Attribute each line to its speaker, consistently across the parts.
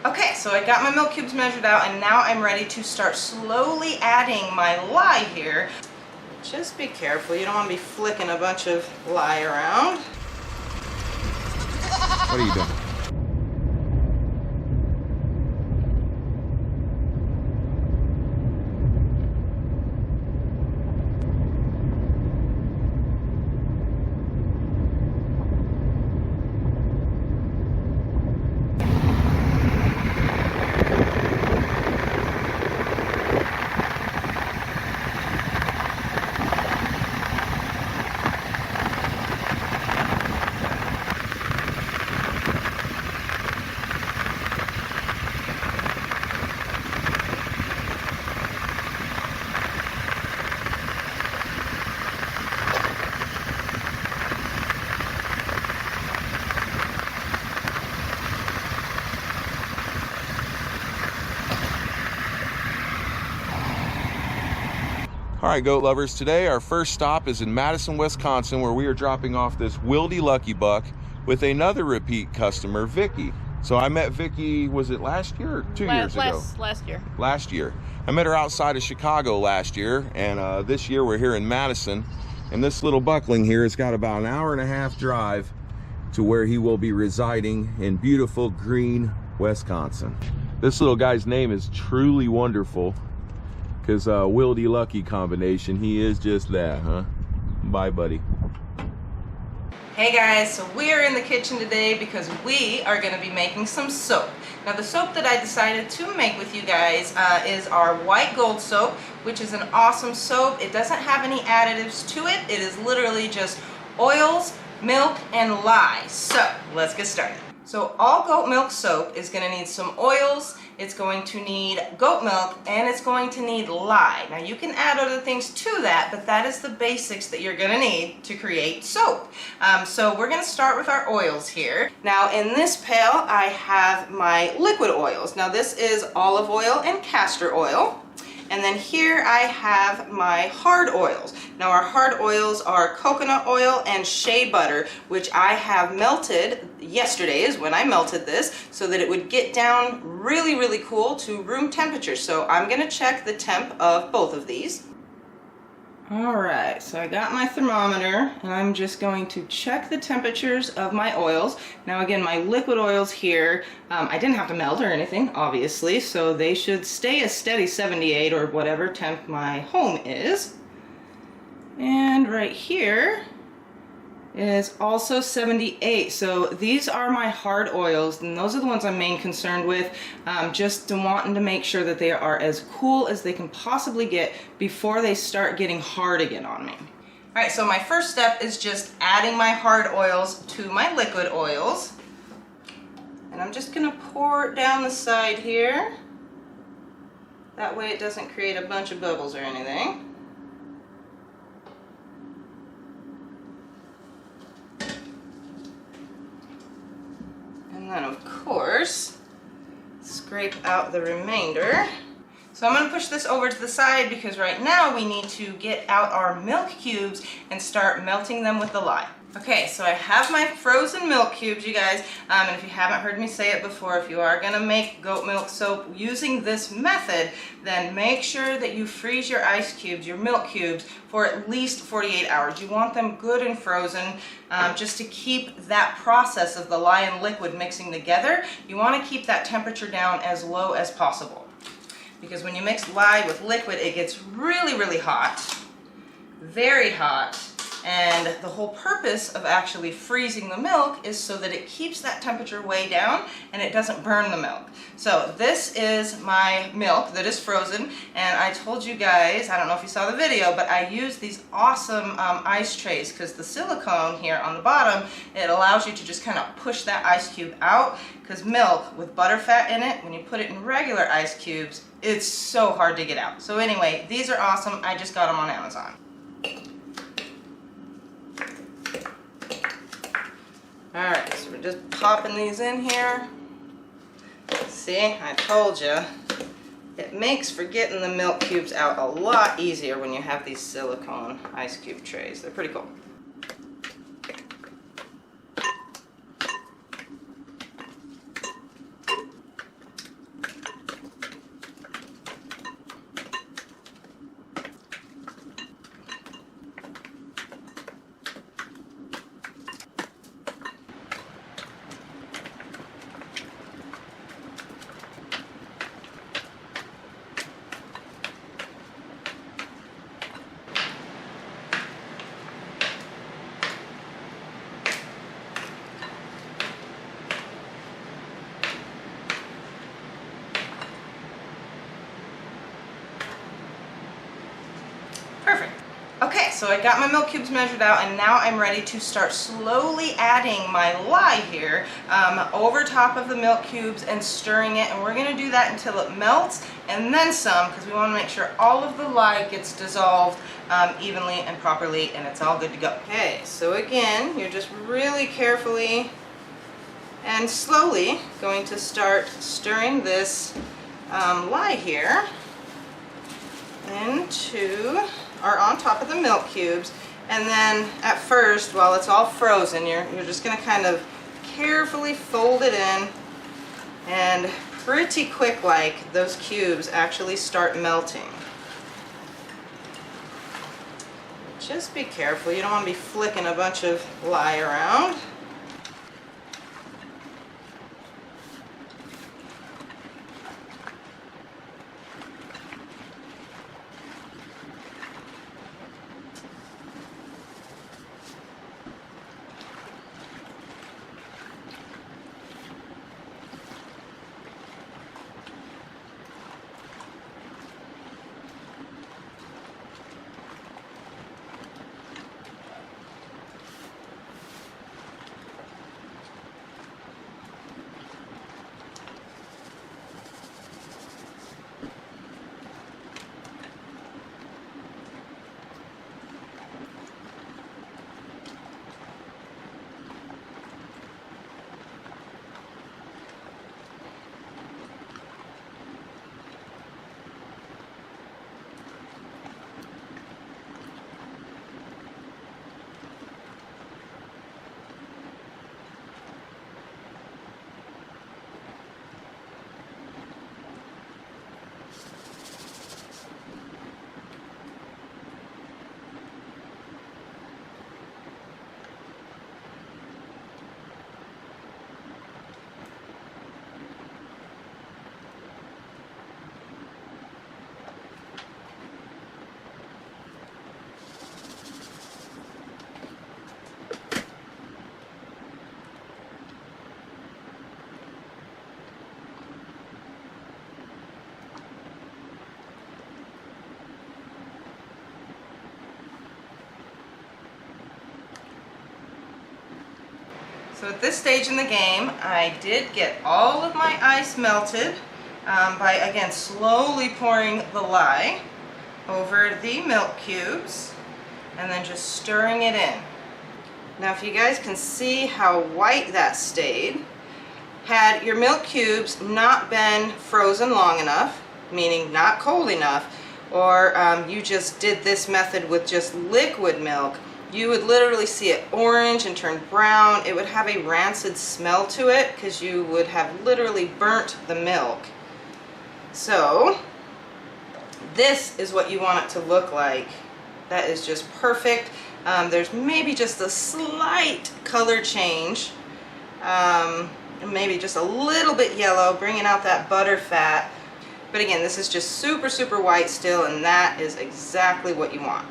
Speaker 1: Okay, so I got my milk cubes measured out, and now I'm ready to start slowly adding my lye here. Just be careful, you don't want to be flicking a bunch of lye around.
Speaker 2: What are you doing? All right, goat lovers, today our first stop is in Madison, Wisconsin, where we are dropping off this Wildy Lucky Buck with another repeat customer, Vicky. So I met Vicky, was it last year or 2 years ago?
Speaker 3: Last year.
Speaker 2: Last year. I met her outside of Chicago last year, and this year we're here in Madison. And this little buckling here has got about an hour-and-a-half drive to where he will be residing in beautiful green Wisconsin. This little guy's name is truly wonderful. Because Wildy Lucky combination, he is just that, huh? Bye, buddy.
Speaker 1: Hey guys, so we are in the kitchen today because we are going to be making some soap. Now the soap that I decided to make with you guys is our white gold soap, which is an awesome soap. It doesn't have any additives to it. It is literally just oils, milk, and lye. So let's get started. So all goat milk soap is going to need some oils, it's going to need goat milk, and it's going to need lye. Now you can add other things to that, but that is the basics that you're going to need to create soap. So we're going to start with our oils here. Now in this pail I have my liquid oils. Now this is olive oil and castor oil. And then here I have my hard oils. Now our hard oils are coconut oil and shea butter, which I have melted. Yesterday is when I melted this so that it would get down really, really cool to room temperature. So I'm gonna check the temp of both of these. Alright, so I got my thermometer and I'm just going to check the temperatures of my oils. Now again, my liquid oils here, I didn't have to melt or anything, obviously, so they should stay a steady 78 or whatever temp my home is. And right here is also 78. So these are my hard oils, and those are the ones I'm main concerned with, just wanting to make sure that they are as cool as they can possibly get before they start getting hard again on me. Alright, so my first step is just adding my hard oils to my liquid oils. And I'm just going to pour it down the side here. That way it doesn't create a bunch of bubbles or anything. And then of course, scrape out the remainder. So I'm going to push this over to the side because right now we need to get out our milk cubes and start melting them with the lye. Okay, so I have my frozen milk cubes, you guys, and if you haven't heard me say it before, if you are going to make goat milk soap using this method, then make sure that you freeze your ice cubes, your milk cubes, for at least 48 hours. You want them good and frozen, just to keep that process of the lye and liquid mixing together. You want to keep that temperature down as low as possible. Because when you mix lye with liquid, it gets really, really hot, very hot. And the whole purpose of actually freezing the milk is so that it keeps that temperature way down and it doesn't burn the milk. So this is my milk that is frozen, and I told you guys, I don't know if you saw the video, but I use these awesome ice trays because the silicone here on the bottom, it allows you to just kind of push that ice cube out, because milk with butterfat in it, when you put it in regular ice cubes, it's so hard to get out. So anyway, these are awesome. I just got them on Amazon. Alright, so we're just popping these in here. See, I told you. It makes for getting the milk cubes out a lot easier when you have these silicone ice cube trays. They're pretty cool. so I got my milk cubes measured out, and now I'm ready to start slowly adding my lye here over top of the milk cubes and stirring it, and we're going to do that until it melts and then some, because we want to make sure all of the lye gets dissolved evenly and properly, and it's all good to go. Okay, so again, you're just really carefully and slowly going to start stirring this lye here into or on top of the milk cubes, and then at first, while it's all frozen, you're just going to kind of carefully fold it in, and pretty quick like those cubes actually start melting. Just be careful, you don't want to be flicking a bunch of lye around. So at this stage in the game, I did get all of my ice melted by, again, slowly pouring the lye over the milk cubes and then just stirring it in. Now if you guys can see how white that stayed, had your milk cubes not been frozen long enough, meaning not cold enough, or you just did this method with just liquid milk, you would literally see it orange and turn brown. It would have a rancid smell to it because you would have literally burnt the milk. So this is what you want it to look like. That is just perfect. There's maybe just a slight color change, maybe just a little bit yellow, bringing out that butter fat. But again, this is just super, super white still, and that is exactly what you want.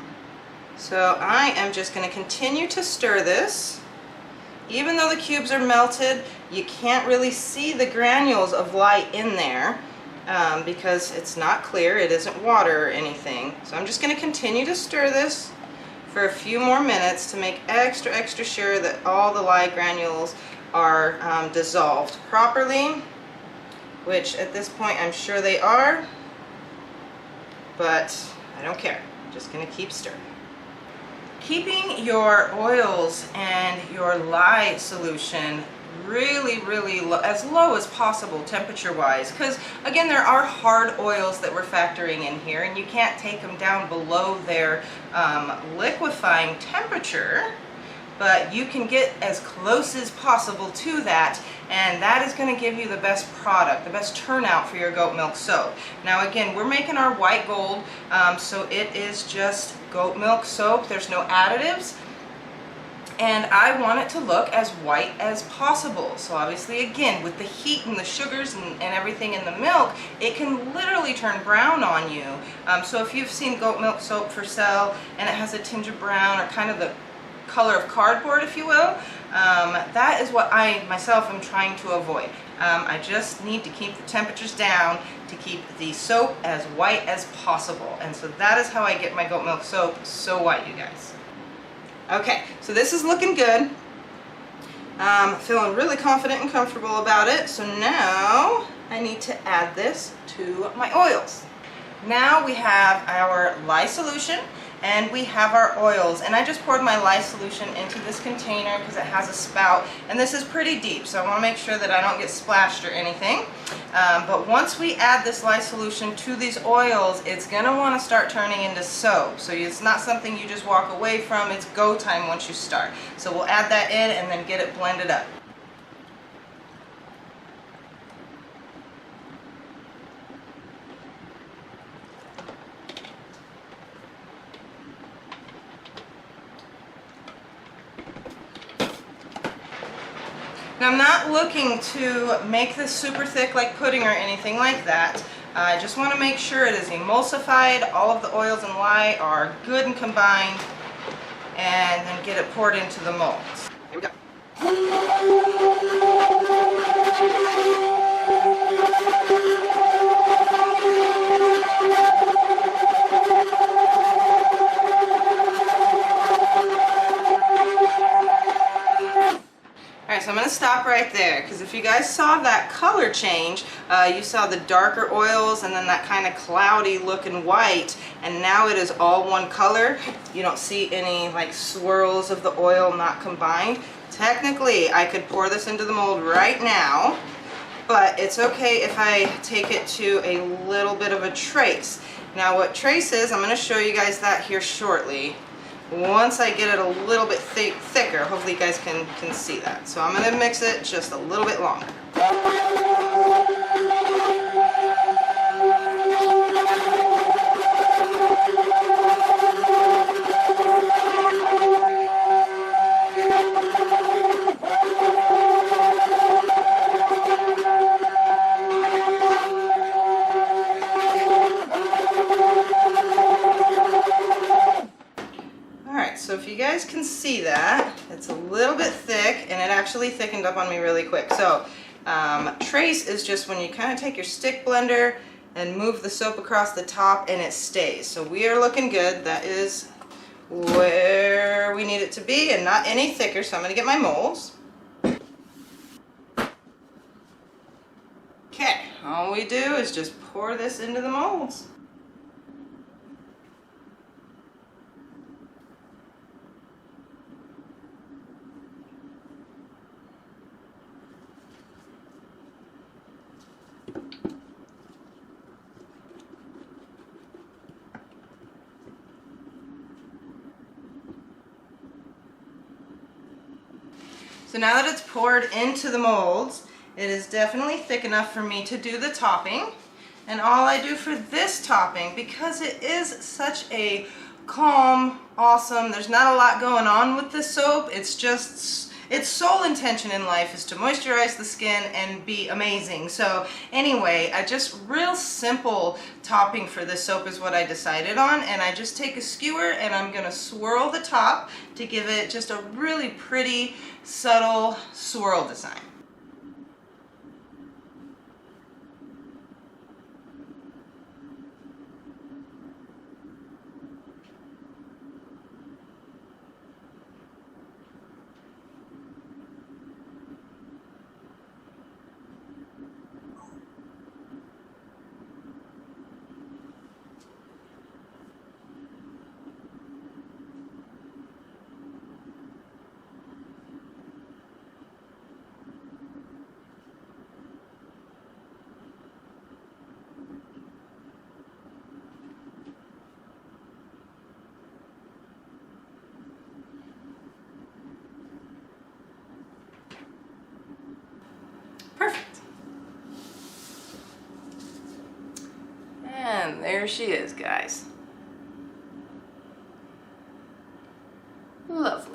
Speaker 1: So I am just going to continue to stir this. Even though the cubes are melted, you can't really see the granules of lye in there because it's not clear, it isn't water or anything. So I'm just going to continue to stir this for a few more minutes to make extra, extra sure that all the lye granules are dissolved properly, which at this point I'm sure they are, but I don't care. I'm just going to keep stirring. Keeping your oils and your lye solution really, really low, as low as possible temperature-wise, because again, there are hard oils that we're factoring in here, and you can't take them down below their liquefying temperature, but you can get as close as possible to that, and that is going to give you the best product, the best turnout for your goat milk soap. Now again, we're making our white gold, so it is just goat milk soap. There's no additives, and I want it to look as white as possible. So obviously, again, with the heat and the sugars and everything in the milk, it can literally turn brown on you. So if you've seen goat milk soap for sale and it has a tinge of brown or kind of the color of cardboard, if you will, that is what I myself am trying to avoid. I just need to keep the temperatures down to keep the soap as white as possible. And so that is how I get my goat milk soap so white, you guys. Okay, so this is looking good. Feeling really confident and comfortable about it. So now I need to add this to my oils. Now we have our lye solution and we have our oils, and I just poured my lye solution into this container because it has a spout, and this is pretty deep, so I want to make sure that I don't get splashed or anything. But once we add this lye solution to these oils, it's going to want to start turning into soap. So it's not something you just walk away from, it's go time once you start. So we'll add that in and then get it blended up. Now I'm not looking to make this super thick like pudding or anything like that. I just want to make sure it is emulsified, all of the oils and lye are good and combined, and then get it poured into the molds. Here we go. Alright, so I'm going to stop right there, because if you guys saw that color change, you saw the darker oils and then that kind of cloudy looking white, and now it is all one color. You don't see any like swirls of the oil not combined. Technically, I could pour this into the mold right now, but it's okay if I take it to a little bit of a trace. Now what trace is, I'm going to show you guys that here shortly. Once I get it a little bit thicker, hopefully you guys can see that. So I'm going to mix it just a little bit longer. So if you guys can see that, it's a little bit thick, and it actually thickened up on me really quick. So trace is just when you kind of take your stick blender and move the soap across the top and it stays. So we are looking good. That is where we need it to be and not any thicker. So I'm going to get my molds. Okay, all we do is just pour this into the molds. So now that it's poured into the molds, it is definitely thick enough for me to do the topping. And all I do for this topping, because it is such a calm, awesome, there's not a lot going on with this soap, it's just, its sole intention in life is to moisturize the skin and be amazing. So anyway, a just real simple topping for this soap is what I decided on, and I just take a skewer and I'm going to swirl the top to give it just a really pretty, subtle swirl design. Perfect. And there she is, guys. Lovely.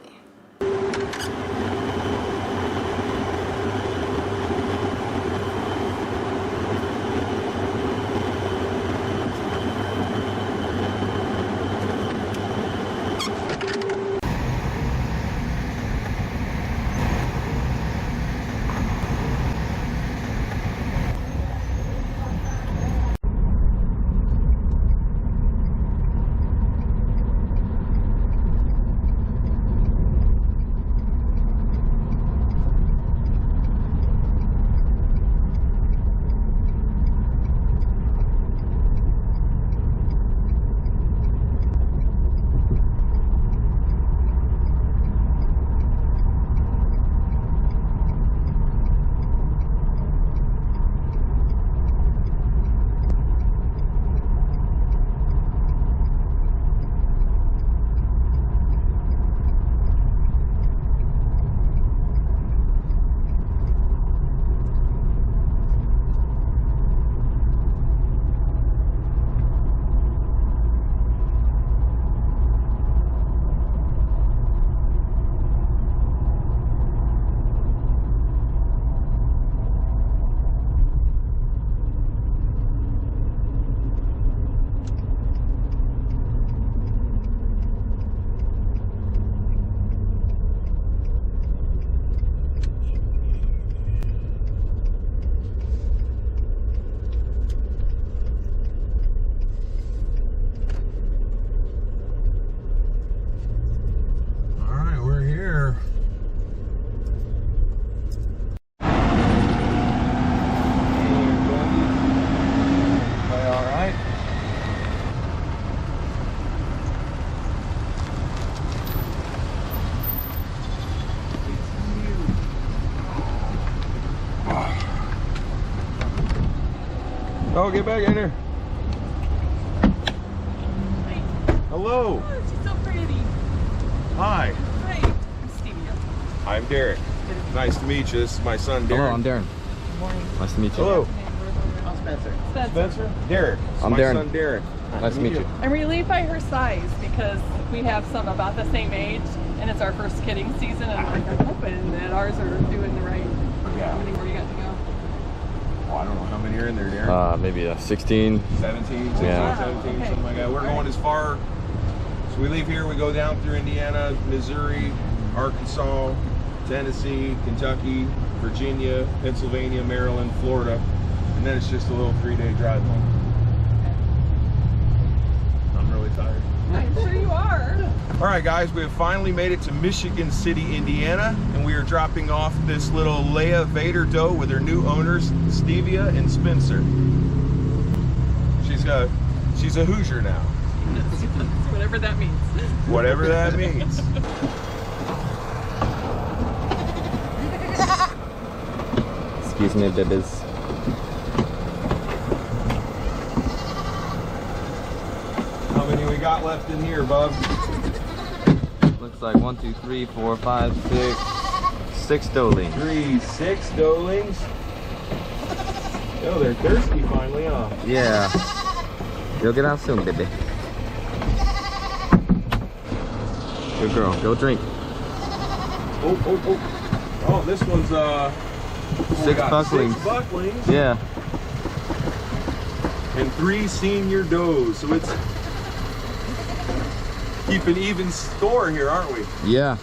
Speaker 2: Oh, get back in there. Hello.
Speaker 3: Oh, she's so pretty.
Speaker 2: Hi.
Speaker 3: Hi. I'm Stevia.
Speaker 2: I'm Derek. Nice to meet you. This is my son, Daren.
Speaker 4: Hello, I'm Daren.
Speaker 3: Good morning.
Speaker 4: Nice to meet you.
Speaker 2: Hello.
Speaker 3: I'm Spencer.
Speaker 2: Spencer? Derek.
Speaker 4: I'm
Speaker 2: my
Speaker 4: Daren.
Speaker 2: son, Daren.
Speaker 4: Nice to meet you.
Speaker 3: I'm relieved by her size because we have some about the same age, and it's our first kidding season, and I'm hoping that ours are doing the right.
Speaker 2: Yeah.
Speaker 3: How many more you got to go?
Speaker 2: Oh, I don't know how many are in there, Daren.
Speaker 4: Maybe 16.
Speaker 2: 17, 16,
Speaker 4: Yeah.
Speaker 2: 17,
Speaker 3: Okay.
Speaker 2: something like that. We're going as far. So we leave here, we go down through Indiana, Missouri, Arkansas, Tennessee, Kentucky, Virginia, Pennsylvania, Maryland, Florida, and then it's just a little 3-day drive home. I'm really tired.
Speaker 3: I'm sure you are.
Speaker 2: All right, guys, we have finally made it to Michigan City, Indiana, and we are dropping off this little Leia Vader doe with her new owners, Stevia and Spencer. She's a Hoosier now.
Speaker 3: Whatever that means.
Speaker 2: Whatever that means.
Speaker 4: Excuse me, babies.
Speaker 2: How many we got left in here, bub?
Speaker 4: Looks like 1, 2, 3, 4, 5, 6, 6 doelings.
Speaker 2: 3, 6 doelings. Oh, they're thirsty finally, huh?
Speaker 4: Yeah. You'll get out soon, baby. Good girl. Go drink.
Speaker 2: Oh, oh, oh. Oh, this one's,
Speaker 4: Six bucklings.
Speaker 2: 6 bucklings.
Speaker 4: Yeah.
Speaker 2: And 3 senior does. So it's keeping even score here, aren't we?
Speaker 4: Yeah.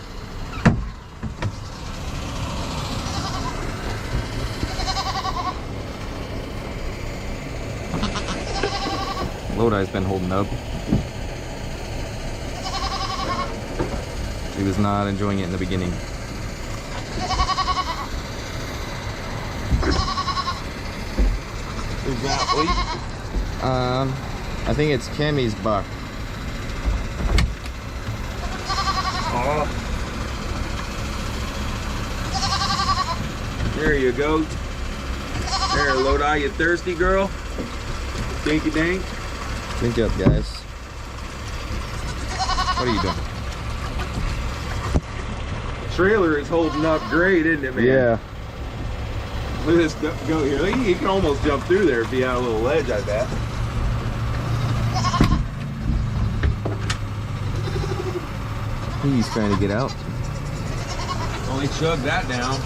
Speaker 4: Lodi's been holding up. He was not enjoying it in the beginning.
Speaker 2: Is that bleep?
Speaker 4: I think it's Cammy's buck.
Speaker 2: Oh. There you go. There, Lodi, you thirsty girl? Dinky dink.
Speaker 4: Drink up, guys. What are you doing?
Speaker 2: Trailer is holding up great, isn't it, man?
Speaker 4: Yeah.
Speaker 2: Look at this goat here. He can almost jump through there if he had a little ledge, I bet.
Speaker 4: He's trying to get out.
Speaker 2: Only chug that down.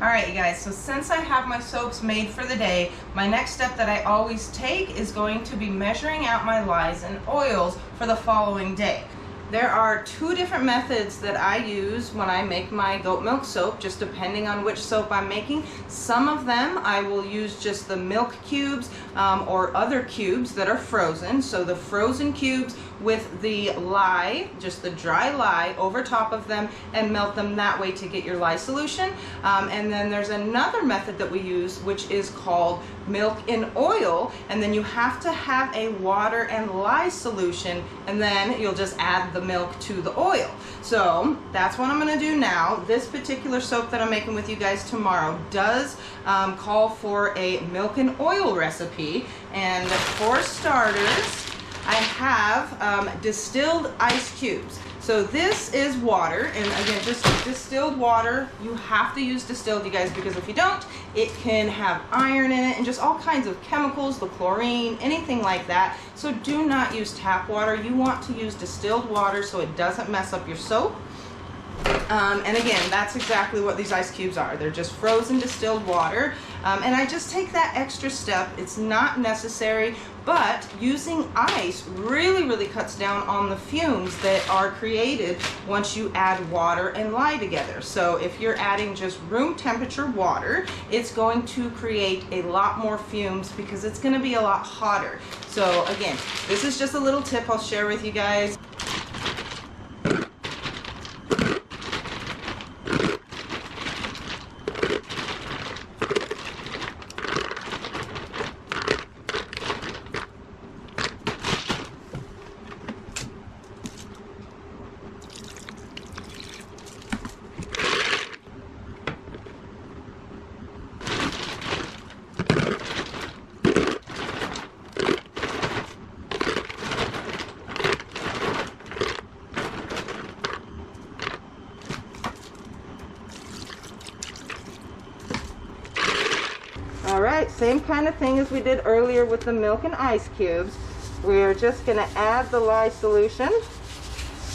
Speaker 1: Alright you guys, so since I have my soaps made for the day, my next step that I always take is going to be measuring out my lyes and oils for the following day. There are 2 different methods that I use when I make my goat milk soap, just depending on which soap I'm making. Some of them I will use just the milk cubes or other cubes that are frozen. So the frozen cubes with the lye, just the dry lye over top of them, and melt them that way to get your lye solution. And then there's another method that we use which is called milk in oil, and then you have to have a water and lye solution, and then you'll just add the milk to the oil. So that's what I'm going to do now. This particular soap that I'm making with you guys tomorrow does call for a milk and oil recipe, and for starters I have distilled ice cubes. So this is water, and again, just distilled water. You have to use distilled, you guys, because if you don't, it can have iron in it and just all kinds of chemicals, the chlorine, anything like that. So do not use tap water. You want to use distilled water so it doesn't mess up your soap. And again, that's exactly what these ice cubes are. They're just frozen distilled water. And I just take that extra step. It's not necessary, but using ice really cuts down on the fumes that are created once you add water and lye together. So if you're adding just room temperature water, it's going to create a lot more fumes because it's going to be a lot hotter. So again, this is just a little tip I'll share with you guys. same kind of thing as we did earlier with the milk and ice cubes. We're just going to add the lye solution.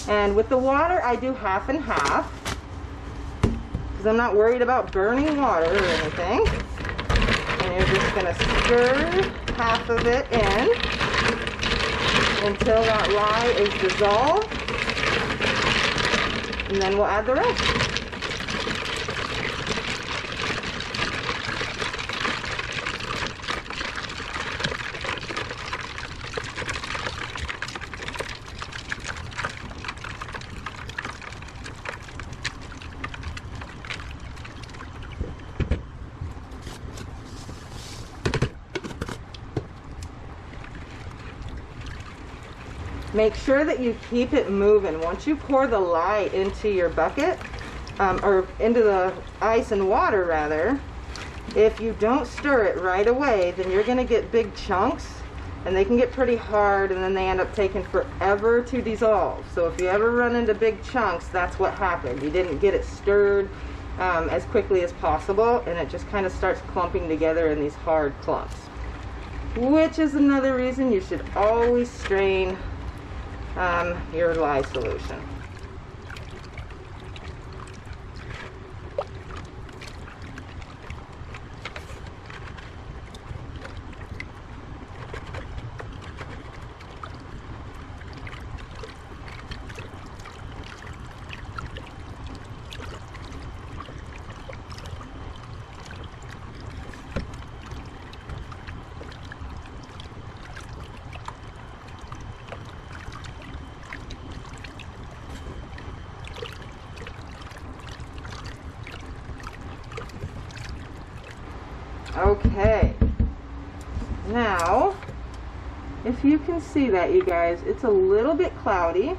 Speaker 1: And with the water, I do half and half, because I'm not worried about burning water or anything. And you're just going to stir half of it in until that lye is dissolved. And then we'll add the rest. Make sure that you keep it moving. Once you pour the lye into your bucket, or into the ice and water rather, if you don't stir it right away, then you're going to get big chunks, and they can get pretty hard, and then they end up taking forever to dissolve. So if you ever run into big chunks, that's what happened. You didn't get it stirred as quickly as possible, and it just kind of starts clumping together in these hard clumps. Which is another reason you should always strain your lye solution. Okay, now if you can see that, you guys, it's a little bit cloudy,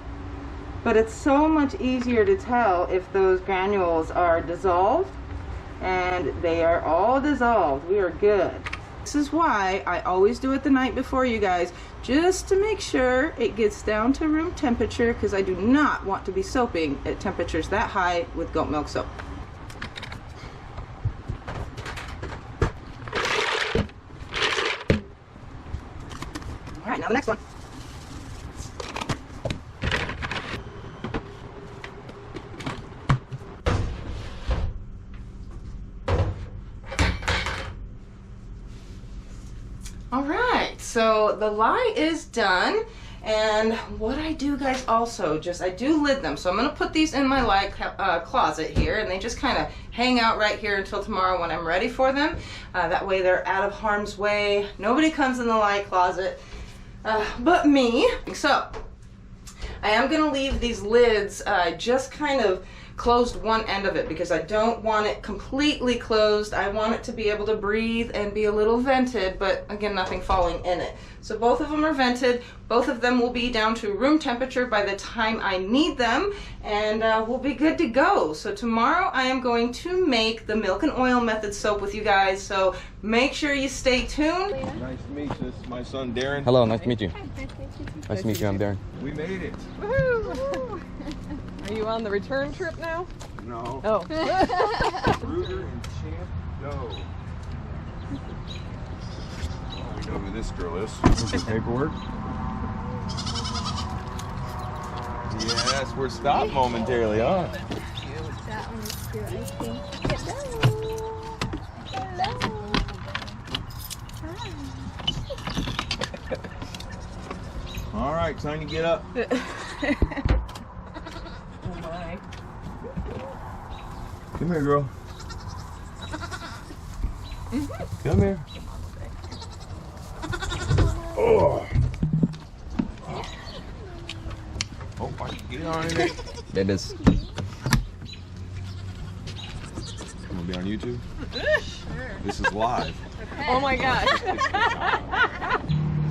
Speaker 1: but it's so much easier to tell if those granules are dissolved, and they are all dissolved. We are good. This is why I always do it the night before, you guys, just to make sure it gets down to room temperature, because I do not want to be soaping at temperatures that high with goat milk soap. All right, now the next one. All right, so the lye is done, and what I do, guys, also I do lid them. So I'm gonna put these in my lye closet here, and they just kind of hang out right here until tomorrow when I'm ready for them. That way they're out of harm's way. Nobody comes in the lye closet but me. So I am gonna leave these lids just kind of closed one end of it, because I don't want it completely closed. I want it to be able to breathe and be a little vented, but again, nothing falling in it. So both of them are vented. Both of them will be down to room temperature by the time I need them, and we'll be good to go. So tomorrow I am going to make the milk and oil method soap with you guys, so make sure you stay tuned.
Speaker 2: Nice to meet you. This is my son, Daren.
Speaker 4: Hello, nice to meet you. Nice to meet you, I'm Daren.
Speaker 2: We made it.
Speaker 3: Woohoo! Are you on the return trip now?
Speaker 2: No.
Speaker 3: Oh.
Speaker 2: Ruger and Champ, go. Oh, we know who this girl is. This paperwork. Yes, we're stopped momentarily, huh?
Speaker 5: That one is cute, I think. Hello. Hello.
Speaker 2: All right, time to get up. Come here, girl. Come here. Oh. Oh, I can get on in it.
Speaker 4: It is.
Speaker 2: I'm gonna be on YouTube. Sure. This is live.
Speaker 3: Oh my gosh.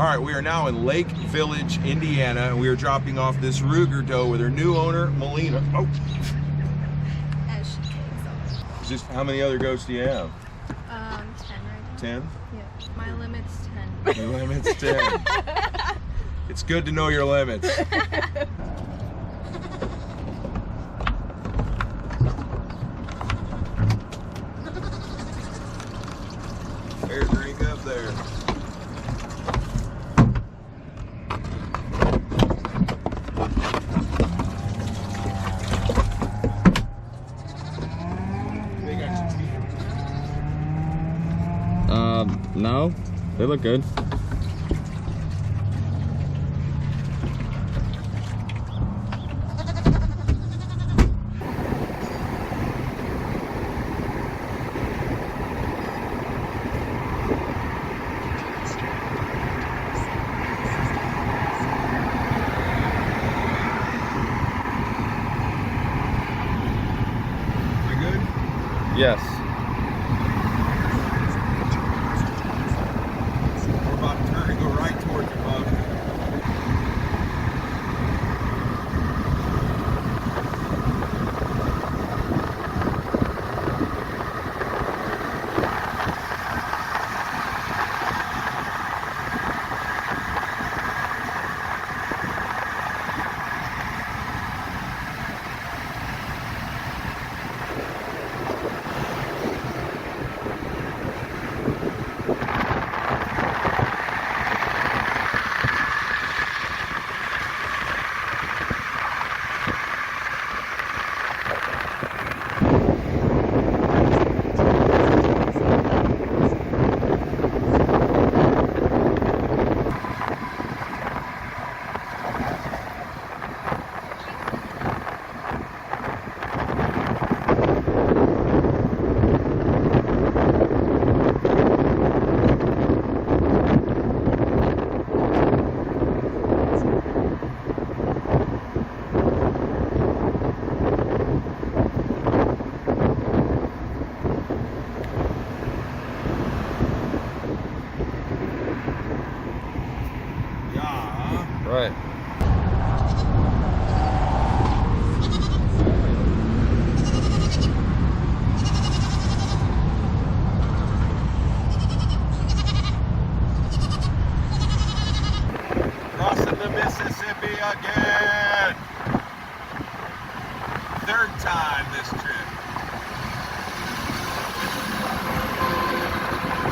Speaker 2: All right, we are now in Lake Village, Indiana, and we are dropping off this Ruger doe with her new owner, Melina. Oh.
Speaker 5: As she takes off.
Speaker 2: Just how many other goats do you have?
Speaker 5: 10 right now.
Speaker 2: 10?
Speaker 5: Yeah. My limit's 10.
Speaker 2: Your limit's 10. It's good to know your limits. There's Ringo. No, they look good. Yes. We're about to turn and go right towards the bug. Right. Crossing the Mississippi again.